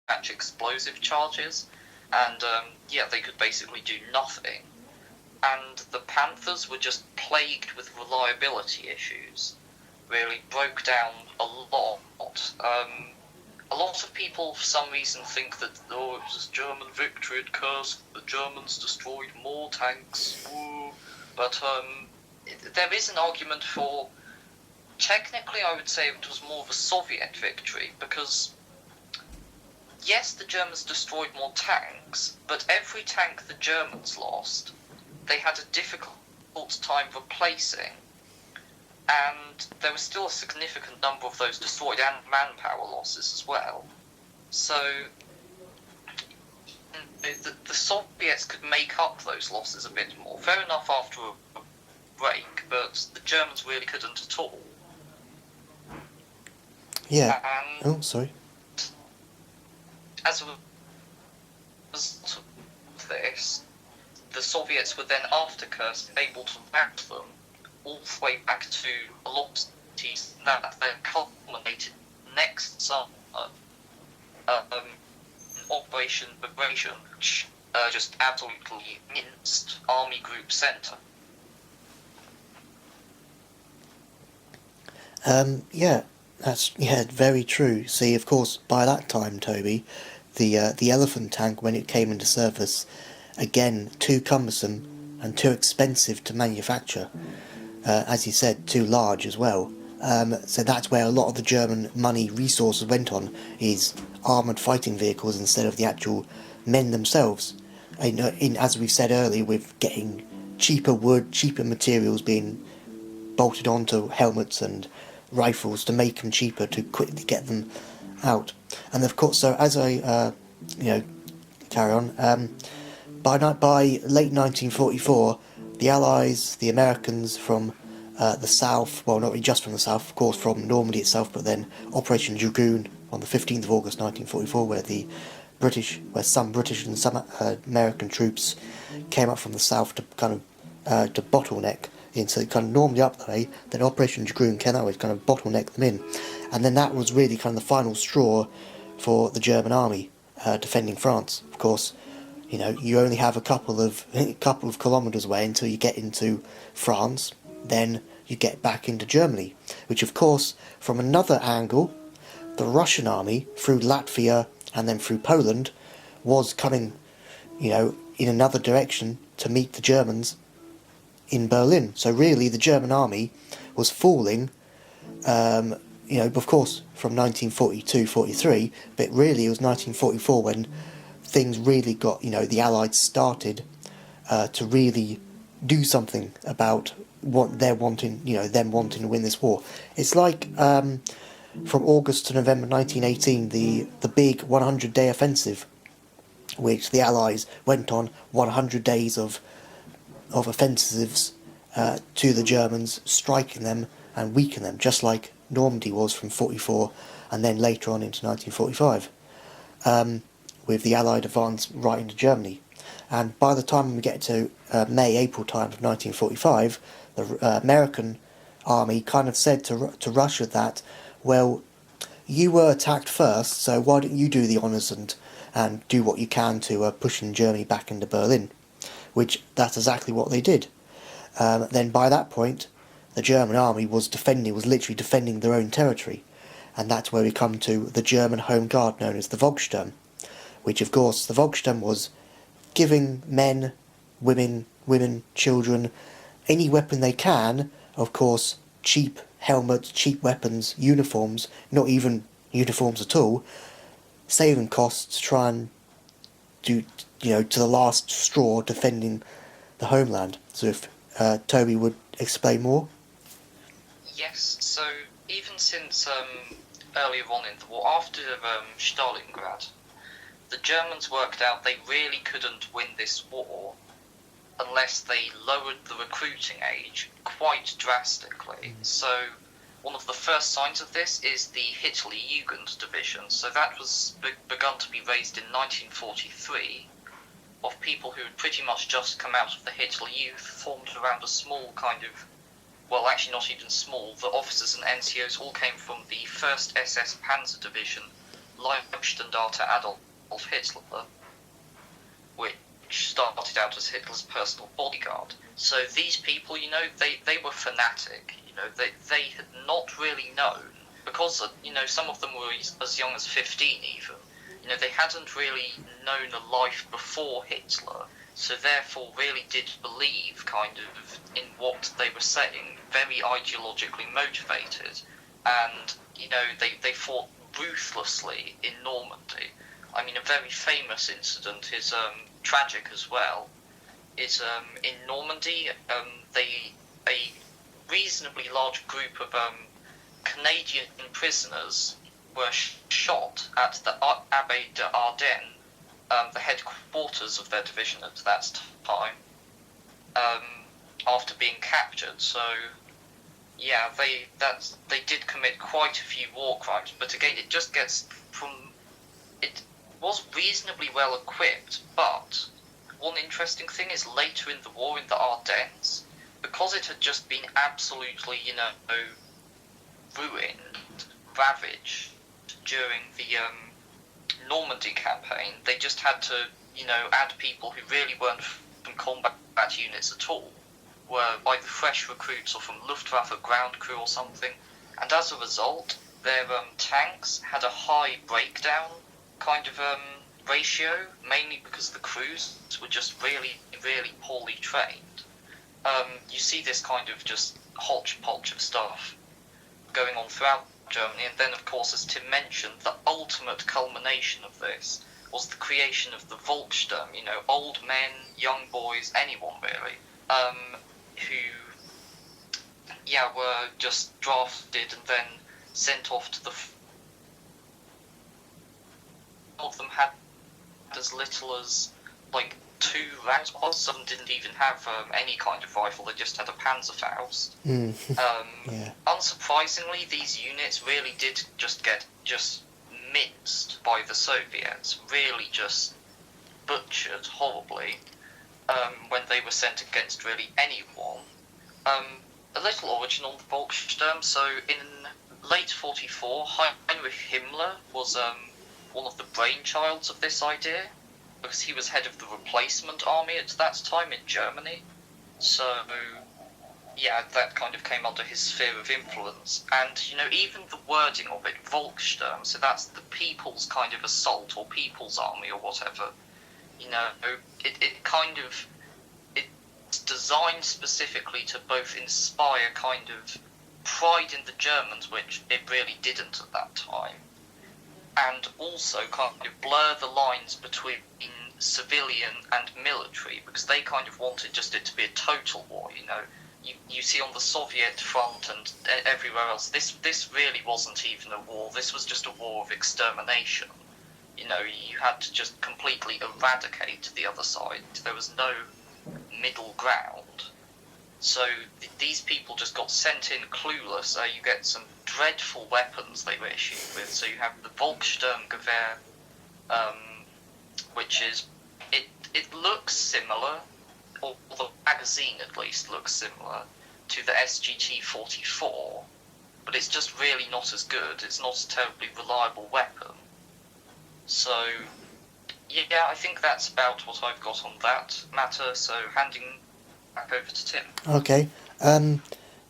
manufacture explosive charges, and they could basically do nothing. And the Panthers were just plagued with reliability issues. Really broke down a lot. A lot of people, for some reason, think that it was German victory at Kursk. The Germans destroyed more tanks. Woo. But there is an argument for. Technically, I would say it was more of a Soviet victory because. Yes, the Germans destroyed more tanks, but every tank the Germans lost, they had a difficult time replacing, and there was still a significant number of those destroyed and manpower losses as well. So the Soviets could make up those losses a bit more. Fair enough after a break, but the Germans really couldn't at all. Yeah. And sorry. As a result of this, the Soviets were then, after Kursk, able to map them all the way back to velocities that then culminated next summer Operation Bagration, which just absolutely minced Army Group Centre. That's very true. See, of course, by that time, Toby, the Elephant tank, when it came into service, again, too cumbersome and too expensive to manufacture. As you said, too large as well. So that's where a lot of the German money resources went on, is armoured fighting vehicles instead of the actual men themselves. As we said earlier, with getting cheaper wood, cheaper materials being bolted onto helmets and rifles to make them cheaper, to quickly get them out. And of course, so as I carry on, by late 1944, the Allies, the Americans from the south, well, not really just from the south, of course, from Normandy itself, but then Operation Dragoon on the 15th of August 1944, where some British and some American troops came up from the south to kind of to bottleneck in, so kind of normally up the way, then Operation Dragoon came out with kind of bottleneck them in, and then that was really kind of the final straw for the German army defending France. Of course, you only have a couple of kilometres away until you get into France, then you get back into Germany, which of course, from another angle, the Russian army, through Latvia and then through Poland, was coming, in another direction to meet the Germans in Berlin. So really, the German army was falling, of course, from 1942-43, but really it was 1944 when things really got, the Allies started to really do something about what they're wanting, them wanting to win this war. It's like from August to November 1918, the big 100-day offensive, which the Allies went on 100 days of offensives to the Germans, striking them and weakening them, just like Normandy was from 44 and then later on into 1945, with the Allied advance right into Germany. And by the time we get to May-April time of 1945, the American army kind of said to Russia that, well, you were attacked first, so why don't you do the honours and do what you can to pushing Germany back into Berlin, which that's exactly what they did. Then by that point, the German army was literally defending their own territory, and that's where we come to the German Home Guard known as the Volkssturm, which of course the Volkssturm was giving men, women, children, any weapon they can, of course, cheap helmets, cheap weapons, uniforms, not even uniforms at all, saving costs to try and do, to the last straw defending the homeland. So if Toby would explain more? Yes, so even since earlier on in the war, after Stalingrad, the Germans worked out they really couldn't win this war unless they lowered the recruiting age quite drastically. So one of the first signs of this is the Hitler Jugend Division. So that was begun to be raised in 1943, of people who had pretty much just come out of the Hitler Youth, formed around a small kind of, well, actually not even small, the officers and NCOs all came from the 1st SS Panzer Division, Leibstandarte Adolf Hitler, which started out as Hitler's personal bodyguard. So these people, they were fanatic. They had not really known, because, some of them were as young as 15 even. They hadn't really known a life before Hitler, so therefore really did believe kind of in what they were saying, very ideologically motivated. And, they fought ruthlessly in Normandy. I mean, a very famous incident is tragic as well. Is in Normandy, a reasonably large group of Canadian prisoners were shot at the Abbaye de Ardennes, the headquarters of their division at that time, after being captured. So, yeah, they did commit quite a few war crimes. But again, it just gets from it was reasonably well equipped. But one interesting thing is later in the war in the Ardennes, because it had just been absolutely, ruined, ravaged during the Normandy campaign, they just had to, add people who really weren't from combat units at all, were either fresh recruits or from Luftwaffe ground crew or something, and as a result, their tanks had a high breakdown kind of ratio, mainly because the crews were just really, really poorly trained. You see this kind of just hodgepodge of stuff going on throughout Germany, and then of course, as Tim mentioned, the ultimate culmination of this was the creation of the Volkssturm, old men, young boys, anyone really, who were just drafted and then sent off to the some of them had as little as like 2 rounds. Some didn't even have any kind of rifle, they just had a Panzerfaust. Yeah. Unsurprisingly, these units really did just get minced by the Soviets, really just butchered horribly when they were sent against really anyone. A little origin on the Volkssturm. So in late 1944, Heinrich Himmler was one of the brainchilds of this idea, because he was head of the replacement army at that time in Germany. So, yeah, that kind of came under his sphere of influence. And, even the wording of it, Volkssturm, so that's the people's kind of assault, or people's army, or whatever. It's designed specifically to both inspire kind of pride in the Germans, which it really didn't at that time, and also kind of blur the lines between civilian and military, because they kind of wanted just it to be a total war. You see on the Soviet front and everywhere else, this really wasn't even a war. This was just a war of extermination. You had to just completely eradicate the other side. There was no middle ground. So these people just got sent in clueless. You get some dreadful weapons they were issued with. So you have the Volkssturmgewehr, which is, it looks similar, or the magazine at least looks similar, to the SGT-44, but it's just really not as good. It's not a terribly reliable weapon. So, yeah, I think that's about what I've got on that matter, so handing back over to Tim. Okay.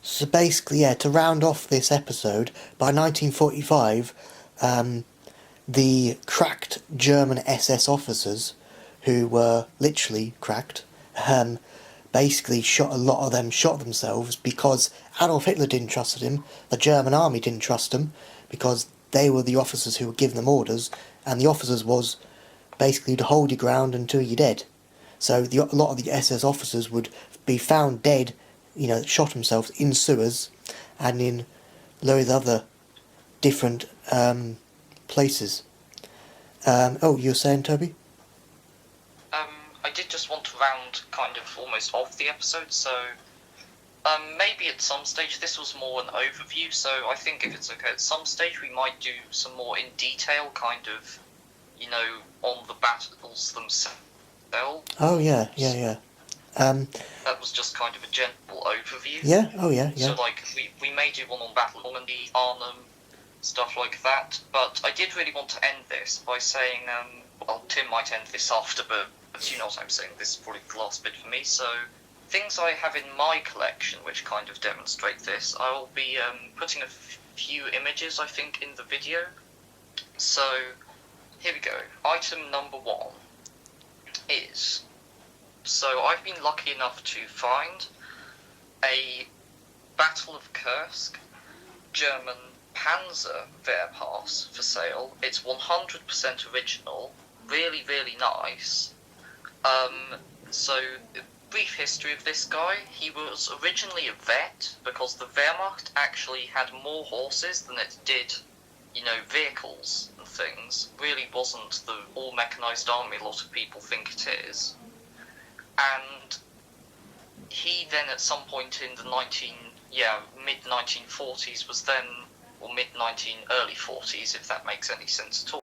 So basically, to round off this episode, by 1945, the cracked German SS officers, who were literally cracked, basically a lot of them shot themselves because Adolf Hitler didn't trust him, the German army didn't trust him, because they were the officers who were giving them orders, and the officers was basically to hold your ground until you're dead. So a lot of the SS officers would be found dead, shot themselves in sewers and in loads of other different places. You were saying, Toby? I did just want to round kind of almost off the episode, so maybe at some stage, this was more an overview, so I think if it's okay, at some stage we might do some more in detail, kind of, on the battles themselves. Oh, yeah. That was just kind of a general overview. Yeah, oh yeah. So, we may do one on Battle of Normandy, Arnhem, stuff like that. But I did really want to end this by saying, well, Tim might end this after, but you know what I'm saying, this is probably the last bit for me, so things I have in my collection which kind of demonstrate this, I will be putting a few images, I think, in the video. So, here we go. Item number 1 is, so I've been lucky enough to find a Battle of Kursk German Panzer Wehrpass for sale. It's 100% original, really, really nice. So, brief history of this guy. He was originally a vet, because the Wehrmacht actually had more horses than it did, you know, vehicles and things. Really wasn't the all-mechanized army a lot of people think it is. And he then at some point in the mid-1940s was then, or early 40s, if that makes any sense at all,